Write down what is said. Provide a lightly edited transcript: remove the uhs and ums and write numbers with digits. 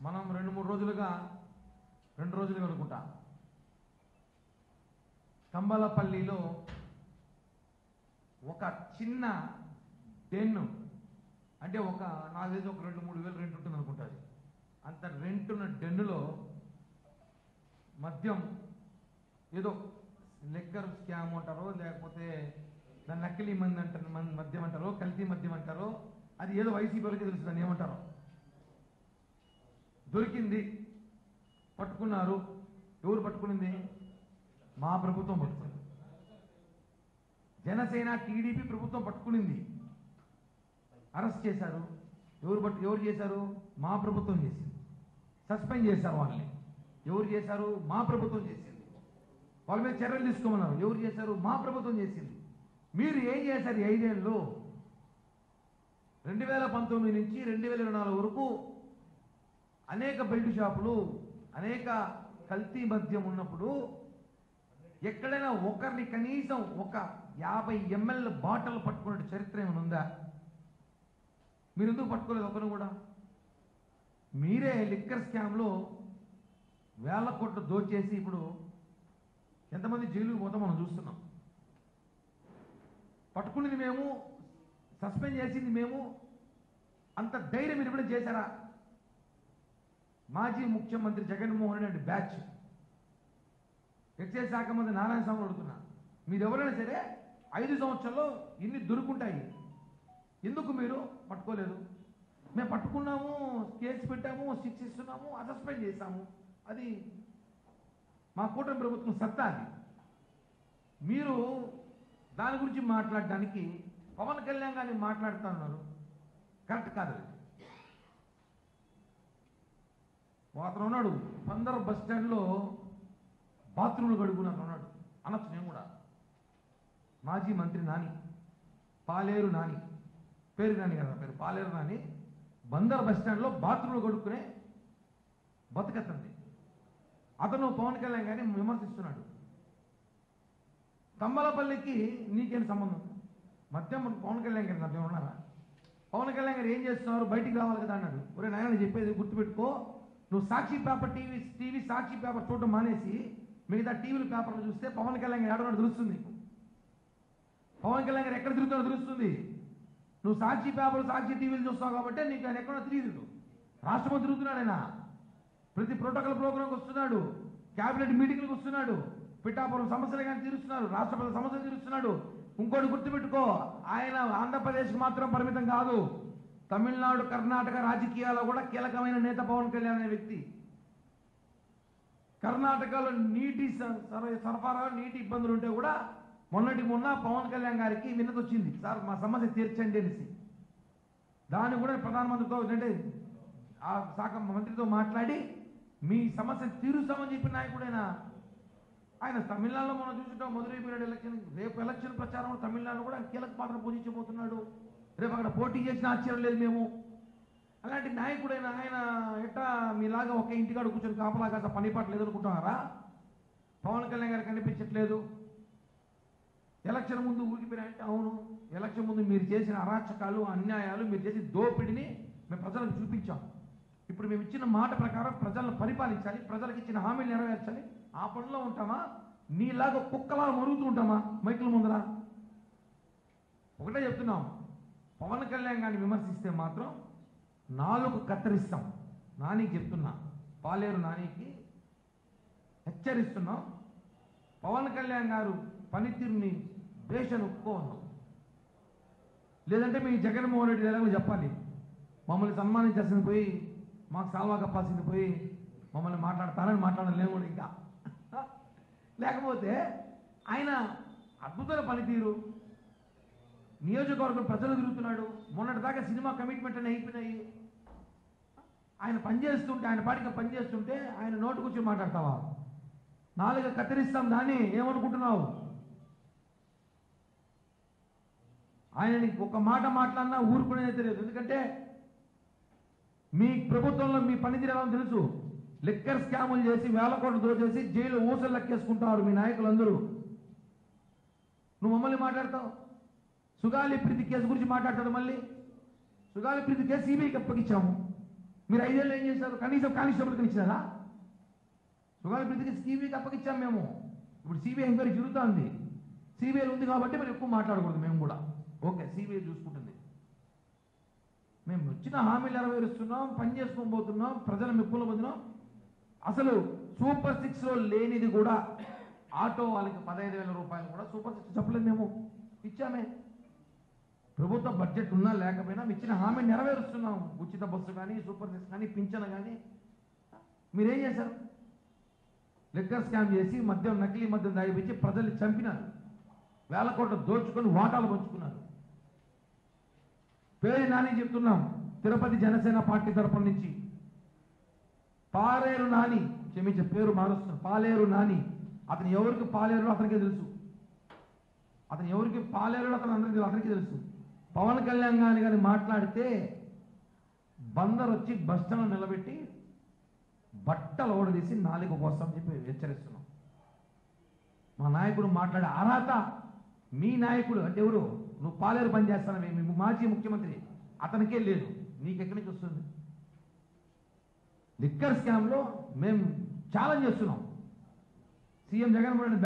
మనం 2 రోజులుగా అనుకుంటా కంబలపల్లిలో ఒక చిన్న డెన్ను అంటే నాకు తెలిసి ఒక 2-3 వేలు రెంట్ ఉంటుంది అనుకుంటుంది. అంత రెంట్ ఉన్న డెన్నులో మద్యం ఏదో లెక్కర్ స్కామ్ అంటారో లేకపోతే దాన్ని నకిలీ మద్యం అంటారో కల్తీ మద్యం అంటారో అది ఏదో వైసీపీ వాళ్ళకి తెలుసు దాన్ని ఏమంటారో దొరికింది, పట్టుకున్నారు. ఎవరు పట్టుకునింది? మా ప్రభుత్వం పట్టుకుంది. జనసేన టీడీపీ ప్రభుత్వం పట్టుకునింది, అరెస్ట్ చేశారు. ఎవరు చేశారు? మా ప్రభుత్వం చేసింది. సస్పెండ్ చేశారు వాళ్ళని. ఎవరు చేశారు? మా ప్రభుత్వం చేసింది. వాళ్ళ మీద చర్యలు తీసుకోమన్నారు. ఎవరు చేశారు? మా ప్రభుత్వం చేసింది. మీరు ఏం చేశారు? 5 ఏళ్ళు 2019 నుంచి 2024 వరకు అనేక బెల్ట్ షాపులు, అనేక కల్తీ మద్యం ఉన్నప్పుడు ఎక్కడైనా ఒకరిని కనీసం ఒక 50 ml బాటిల్ పట్టుకునే చరిత్ర ఏమైనా ఉందా? మీరు ఎందుకు పట్టుకోలేదు ఒకరు కూడా? మీరే లిక్కర్ స్కామ్లో వేల కోట్లు దోచేసి ఇప్పుడు ఎంతమంది జైలుకు పోతాం మనం చూస్తున్నాం. పట్టుకునేది మేము, సస్పెండ్ చేసింది మేము. అంత ధైర్యం మీరు ఇప్పుడు చేశారా? మాజీ ముఖ్యమంత్రి జగన్మోహన్ రెడ్డి బ్యాచ్ ఎక్సైజ్ శాఖ మంత్రి నారాయణ స్వామి అడుగుతున్నా, మీరు ఎవరైనా సరే 5 సంవత్సరాల్లో ఇన్ని దొరుకుంటాయి, ఎందుకు మీరు పట్టుకోలేదు? మేము పట్టుకున్నాము, కేసు పెట్టాము, శిక్షిస్తున్నాము, సస్పెండ్ చేశాము, అది మా కూటమి ప్రభుత్వం సత్తా. అది మీరు దాని గురించి మాట్లాడడానికి పవన్ కళ్యాణ్ గారిని మాట్లాడుతూ ఉన్నారు. కరెక్ట్ కాదు. అతను ఉన్నాడు పందరు బస్ స్టాండ్లో బాత్రూమ్లు కడుగున్నాను అన్నాడు. అనొచ్చు నేను కూడా. మాజీ మంత్రి నాని, పాలేరు నాని, పేరు నాని కదా, పేరు పాలేరు నాని బందర్ బస్ స్టాండ్లో బాత్రూమ్లు కడుక్కునే బతుకత్తంది. అతను పవన్ కళ్యాణ్ గారిని విమర్శిస్తున్నాడు. తంబలపల్లికి నీకేం సంబంధం? మద్యం పవన్ కళ్యాణ్ గారి మధ్య ఉన్నారా? పవన్ కళ్యాణ్ గారు ఏం చేస్తున్నారు? బయటికి రావాలి కదా అన్నాడు. ఒరే నాయన చెప్పేది గుర్తుపెట్టుకో, నువ్వు సాక్షి పేపర్ టీవీ సాక్షి పేపర్ చూడటం మానేసి మిగతా టీవీల పేపర్లు చూస్తే పవన్ కళ్యాణ్ గారు ఏడన్నాడు తెలుస్తుంది. పవన్ కళ్యాణ్ గారు ఎక్కడ తిరుగుతాడో తెలుస్తుంది. నువ్వు సాక్షి పేపర్ సాక్షి టీవీలు చూస్తావు కాబట్టి నీకు ఆయన ఎక్కడో తెలియదు. రాష్ట్రంలో తిరుగుతున్నాడు ఆయన. ప్రతి ప్రోటోకాల్ ప్రోగ్రాంకి వస్తున్నాడు, క్యాబినెట్ మీటింగ్లకు వస్తున్నాడు, పిఠాపురం సమస్యలు కానీ తీరుస్తున్నాడు, రాష్ట్రపతి సమస్యలు తీరుస్తున్నాడు. ఇంకోటి గుర్తుపెట్టుకో, ఆయన ఆంధ్రప్రదేశ్కి మాత్రం పరిమితం కాదు, తమిళనాడు కర్ణాటక రాజకీయాల్లో కూడా కీలకమైన నేత పవన్ కళ్యాణ్ అనే వ్యక్తి. కర్ణాటకలో నీటి సరఫరా నీటి ఇబ్బందులు ఉంటే కూడా మొన్న పవన్ కళ్యాణ్ గారికి విన్నతి వచ్చింది, సార్ మా సమస్య తీర్చండి అనేసి. దాన్ని కూడా ప్రధానమంత్రితో అంటే ఆ శాఖ మంత్రితో మాట్లాడి మీ సమస్య తీరుస్తామని చెప్పిన నాయకుడైనా ఆయన. తమిళనాడులో మనం చూసుకుంటాం, మదురై పీరియడ్ ఎలక్షన్, రేపు ఎలక్షన్ ప్రచారంలో తమిళనాడులో కూడా కీలక పాత్ర పోషించబోతున్నాడు. రేపు అక్కడ పోటీ చేసిన ఆశ్చర్యం లేదు మేము. అలాంటి నాయకుడైన ఆయన ఎట్టా మీలాగా ఒక ఇంటికాడ కూర్చొని కాపలాగా పని పాటలు ఎదుర్కొంటున్నారా? పవన్ కళ్యాణ్ గారు కనిపించట్లేదు. ఎలక్షన్ ముందు ఊరికిపోయినాయంటే అవును, ఎలక్షన్ ముందు మీరు చేసిన అరాచకాలు, అన్యాయాలు, మీరు చేసిన దోపిడిని మేము ప్రజలకు చూపించాం. ఇప్పుడు మేము ఇచ్చిన మాట ప్రకారం ప్రజలను పరిపాలించాలి, ప్రజలకు ఇచ్చిన హామీలు నెరవేర్చాలి. ఆ పనిలో ఉంటామా? నీలాగా కుక్కలా మరుగుతూ ఉంటామా మైకుల ముందర? ఒకటే చెప్తున్నాం, పవన్ కళ్యాణ్ గారిని విమర్శిస్తే మాత్రం 4 కత్తిరిస్తాం. నానికి చెప్తున్నా, పాలేరు నానికి హెచ్చరిస్తున్నాం. పవన్ కళ్యాణ్ గారు పనితీరుని దేశాన్ని ఒప్పుకోను, లేదంటే మీ జగన్మోహన్ రెడ్డి ఎలాగో చెప్పాలి. మమ్మల్ని సన్మానించాల్సింది పోయి, మాకు సాల్వా కప్పాల్సింది పోయి, మమ్మల్ని మాట్లాడతారని మాట్లాడలేము కూడా ఇంకా. లేకపోతే ఆయన అద్భుతమైన పనితీరు, నియోజకవర్గం ప్రజలు తిరుగుతున్నాడు. మొన్నటిదాకా సినిమా కమిట్మెంట్ అని అయిపోయినాయి. ఆయన పనిచేస్తుంటే, ఆయన పాటిగా పనిచేస్తుంటే ఆయన నోటు కూర్చొని మాట్లాడతావా? 4 కత్తిరిస్తాం. దాన్ని ఏమనుకుంటున్నావు? ఆయన ఒక మాట మాట్లాడినా ఊరుకునేది తెలియదు. ఎందుకంటే మీ ప్రభుత్వంలో మీ పనితీరు ఎలా తెలుసు. లిక్కర్ స్కాములు చేసి వేల కోట్లు దోచేసి జైలు ఊసలు లెక్కేసుకుంటారు మీ నాయకులందరూ. నువ్వు మమ్మల్ని మాట్లాడతావు. సుగాలి ప్రీతి కేసు గురించి మాట్లాడతాడు. మళ్ళీ సుగాలి ప్రీతి కేసు సిబిఐకి అప్పగించాము. మీరు 5 ఏళ్ళు ఏం చేశారు? కనీసం కానిస్టేబుల్కి ఇచ్చినారా? సుగాలి ప్రీతికి సిబిఐకి అప్పగించాం మేము. ఇప్పుడు సిబిఐ ఎంక్వైరీ జరుగుతుంది. సిబిఐ ఉంది కాబట్టి మరి ఎక్కువ మాట్లాడకూడదు. మేము కూడా ఓకే, సిబిఐ చూసుకుంటుంది. మేము వచ్చిన హామీలు నెరవేరుస్తున్నాం, పని చేసుకొని పోతున్నాం, ప్రజల మెప్పులు పొందినాం. అసలు సూపర్ 6లో లేనిది కూడా ఆటో వాళ్ళకి 15,000 రూపాయలు కూడా సూపర్ 6 చెప్పలేదు. మేము ఇచ్చామే. ప్రభుత్వ బడ్జెట్ ఉన్నా లేకపోయినా ఇచ్చిన హామీ నెరవేరుస్తున్నాం. ఉచిత బస్సు కానీ, సూపర్ 6 కానీ, పింఛన్ కానీ. మీరేం చేశారు? లిక్కర్ స్కామ్ చేసి మద్యం, నకిలీ మద్యం దాగిపించి ప్రజల్ని చంపినారు. వేల కోట్లు దోచుకొని వాటాలు పంచుకున్నారు. పేరు నాని చెప్తున్నాం, తిరుపతి జనసేన పార్టీ తరపున నుంచి పాలేరు నాని, క్షమించే పేరు మారుస్తున్నారు, పాలేరు నాని. అతను ఎవరికి పాలేరు అతనికే తెలుసు. అతను ఎవరికి పాలేరు అతనికి తెలుసు. పవన్ కళ్యాణ్ గారిని కానీ మాట్లాడితే బందర్ వచ్చి బస్టాండ్ నిలబెట్టి బట్టలు ఓడదీసి నాలుగు కోసం చెప్పి హెచ్చరిస్తున్నాం. మా నాయకుడు మాట్లాడే అర్హత మీ నాయకుడు అంటే ఎవరు? నువ్వు పాలేరు పని చేస్తానని మీ మాజీ ముఖ్యమంత్రి అతనికే లేదు. నీకెక్కడి నుంచి వస్తుంది? లిక్కర్ స్కామ్లో మేము ఛాలెంజ్ చేస్తున్నాం. సీఎం జగన్మోహన్ రెడ్డి